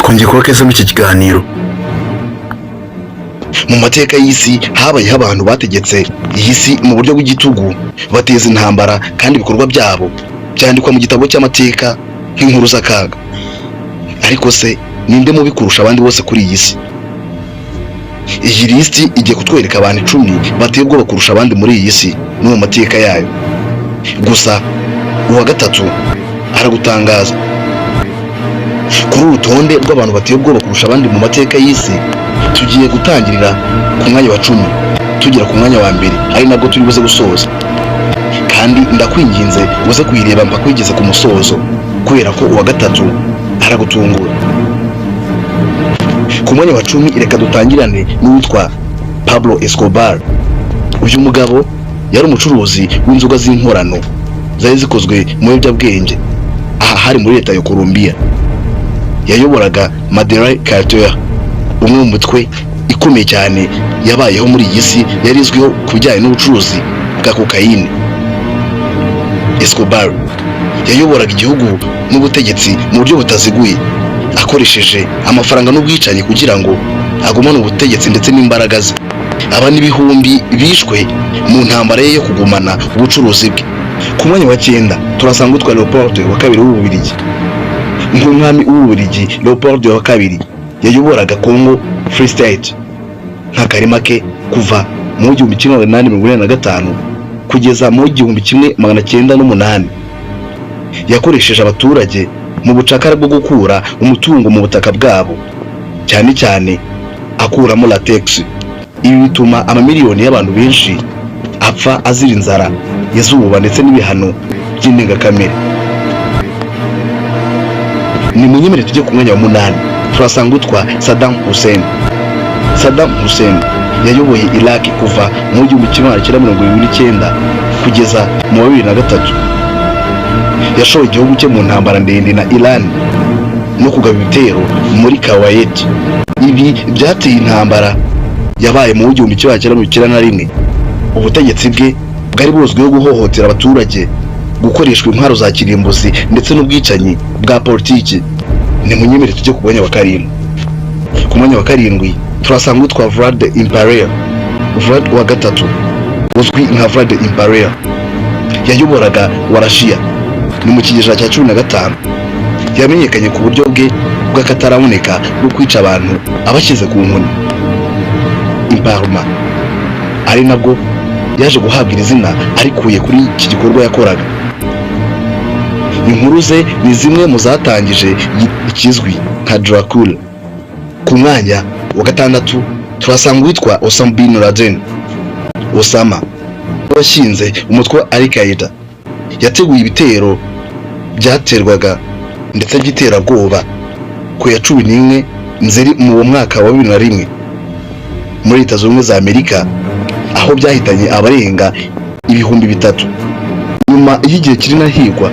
kongera kuba keza muri iki kiganiro. Mu mateka y'isi habayeho abantu bategetse iyi si mu buryo bw'igitugu, bateza intambara kandi ibikorwa byabo byandikwa mu gitabo cy'amateka nk'inkuru z'akaga. Ariko se ninde mubi kurusha abandi bose kuri iyi si? Iyi lisiti igiye kutwereka abantu 10 bateye ubwoba kurusha abandi muri iyi si no mu mateka yayo. Gusa uwa gatatu aragutangaza. Kuri urutonde rw'abantu bateye ubwoba kurusha abandi mu mateka y'isi, tugiye gutangirira ku mwanya wa 10 tugera ku mwanya wa mbere, ari nabwo turi buze gusoza. Kandi ndakwinginze uze kuyireba mpaka wigeze ku musozo, kubera ko uwa gatatu aragutungura. Ku mwanya wa 10 reka dutangirane n'uwitwa Pablo Escobar. Uyu mugabo yari umucuruzi w'inzoga z'inkorano zari zikozwe mu biyobyabwenge. Aha hari muri leta ya Colombia. Yayoboraga Medellín Cartel, umwe mu mutwe ikomeye cyane yabayeho muri iyi si, yarizwiho kubijyanye n'ubucuruzi bwa kokayine. Escobar yayoboraga igihugu n'ubutegetsi mu buryo butaziguye, akoresheje amafaranga n'ubwicanyi kugira ngo agumane ubutegetsi ndetse n'imbaraga ze. Aba n'ibihumbi bishwe mu ntambara ye yo kugumana ubucuruzi bwe. Ku mwanya wa 9 turasanga utwa Leopold wa kabiri w'Ububiligi. Nk'umwami w'Ububiligi, Leopold wa kabiri yayoboraga Congo Free State nk'akarima ke kuva mu 1845 kugeza mu 1908. Yakoresheje abaturage mu bucakara bwo gukura umutungo mu butaka bwabo, cyane cyane akuramo latex. Ibi bituma amamiliyoni y'abantu benshi apfa azira inzara, izuba ndetse n'ibihano by'indengakamere. Ni munyemere tujye ku mwanya wa 8 turasanga utwa Saddam Hussein. Saddam Hussein yayoboye Iraq kuva mu 1979 kugeza mu 2003. Yashoye igihugu cye mu ntambara ndende na Iran no kugaba ibitero muri Kuwait. Ibi byateye intambara yabaye mu 1991. Ubutegetsi bwe bwari buzwiho guhohotera abaturage, gukoreshwa intwaro za kirimbuzi ndetse n'ubwicanyi bwa politiki. Ni munyemere tujye ku mwanya wa 7. Ku mwanya wa 7 turasanga utwa Vlad Imperial. Vlad wa gatatu uzwi nka Vlad Imperial yayoboraga wa Russia. Ni mu kigejeje cya 15. Yamenyekanye ku buryo bwe bw'akataraboneka bwo kwica abantu abashyize ku nkoni, impalement, ari nabwo yaje guhabwa izina arikuye kuri iki gikorwa yakoraga. Inkuru ze ni zimwe mu zatangije ikizwi nka Dracula. Ku mwanya wa 6 turasanga witwa Osama bin Laden. Osama washinze umutwe wa Al-Qaeda, yateguye ibitero byaterwaga ndetse by'iterabwoba ku ya 11 Nzeri mu mwaka wa 2001 muri Leta Zunze Ubumwe za Amerika, aho byahitanye abarenga 3,000. Nyuma y'igihe kiri nahigwa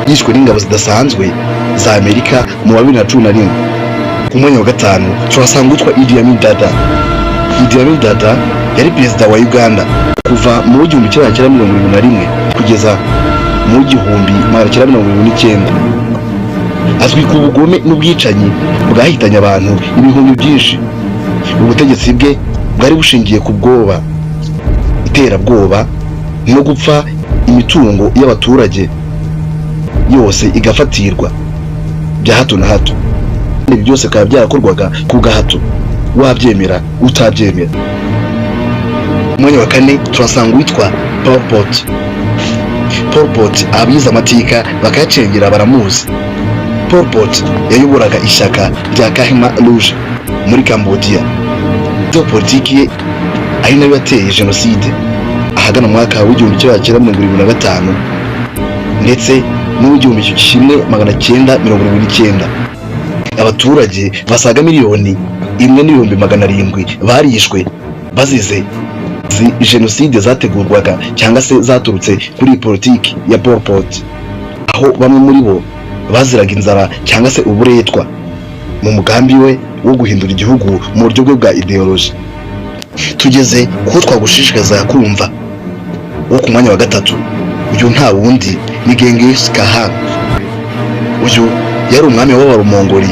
yishwe n'ingabo zidasanzwe za Amerika mu 2011. Ku mwanya wa 5 turasanga utwa Idi Amin Dada. Idi Amin Dada yari perezida wa Uganda kuva mu 1971 kugeza mu 1979. Azwi ku bugome n'ubwicanyi bwahitanye abantu ibihumbi byinshi. Ubutegetsi bwe bwari bushingiye ku bwoba, iterabwoba no gupfa imitungo y'abaturage yose igafatirwa bya hato na hato. Ibi byose bikaba byarakorwaga ku gahato, wabyemera utabyemera. Mwanya wa 4 turasanga witwa Pol Pot. Pol Pot abize amateka bakayacengera baramuzi. Pol Pot yayoboraga ishyaka rya Khmer Rouge muri Cambodia. Politiki ye ari nayo yateye jenoside ahagana mu mwaka wa 1975 ndetse mu 1979. Abaturage basaga miliyoni 1,700,000 barishwe bazize jenoside zategurwaga cyangwa se zaturutse kuri politiki ya Pol Pot, aho bamwe muri bo baziraga inzara cyangwa se uburetwa mu mugambi we wo guhindura igihugu mu buryo bwe bwa ideology. Tugeze ko twagushishikaza kumva wo ku mwanya wa 3. Uyu nta wundi ni Genghis Khan. Uyu yari umwami w'Abaromongoli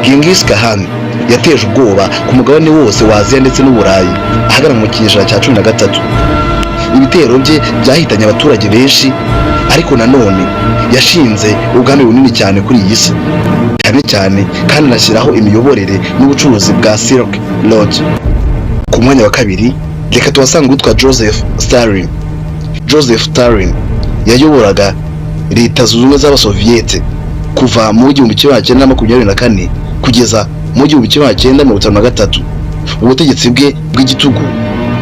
Genghis Khan yateje ubwoba ku mugabane wose wa Aziya ndetse n'Uburayi ahagana mu kinyejana cya 13. Ibitero bye byahitanye abaturage benshi, ariko nanone yashinze ubwami bunini cyane kuri iyi si, cyane kandi anashyiraho imiyoborere n'ubucuruzi bwa Silk Road. Ku mwanya wa kabiri reka tuhasanga uwitwa Joseph Stalin. Joseph Stalin yayoboraga leta zunze ubumwe z'Abasoviyete kuva mu 1924 kugeza mu 1953. Ubutegetsi bwe bw'igitugu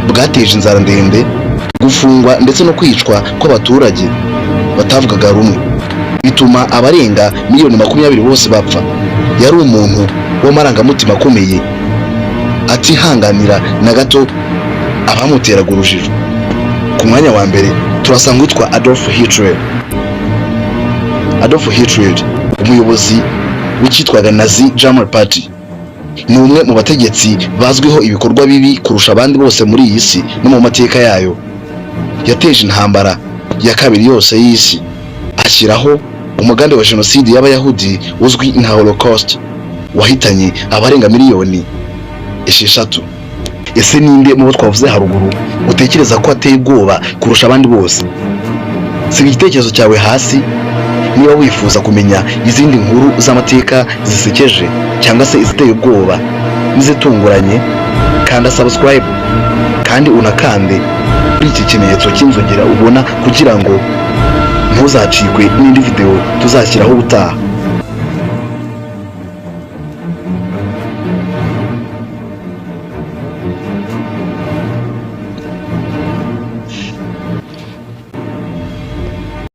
bwateje inzara ndende, gufungwa ndetse no kwicwa kw'abaturage batavugaga rumwe, bituma abarenga miliyoni 20 bose bapfa. Yari umuntu w'amarangamutima akomeye, atihanganira na gato abamuteraga urujijo. Ku mwanya wa mbere turasanga witwa Adolf Hitler. Adolf Hitler, umuyobozi w'icyitwaga Nazi German Party, ni umwe mu bategetsi bazwiho ibikorwa bibi kurusha abandi bose muri iyi si no mu mateka yayo. Yateje intambara ya kabiri yose y'isi, ashyiraho umugambi wa jenoside y'Abayahudi uzwi nka Holocaust, wahitanye abarenga miliyoni 6. Ese ninde mu bo twavuze haruguru utekereza ko ateye ubwoba kurusha abandi bose? Siga igitekerezo cyawe hasi niba wifuza kumenya izindi nkuru z'amateka zisekeje cyangwa se iziteye ubwoba n'izitunguranye. Kanda subscribe kandi unakande kuri iki kimenyetso cy'inzogera ubona kugira ngo ntuzacikwe n'indi video tuzashyiraho ubutaha.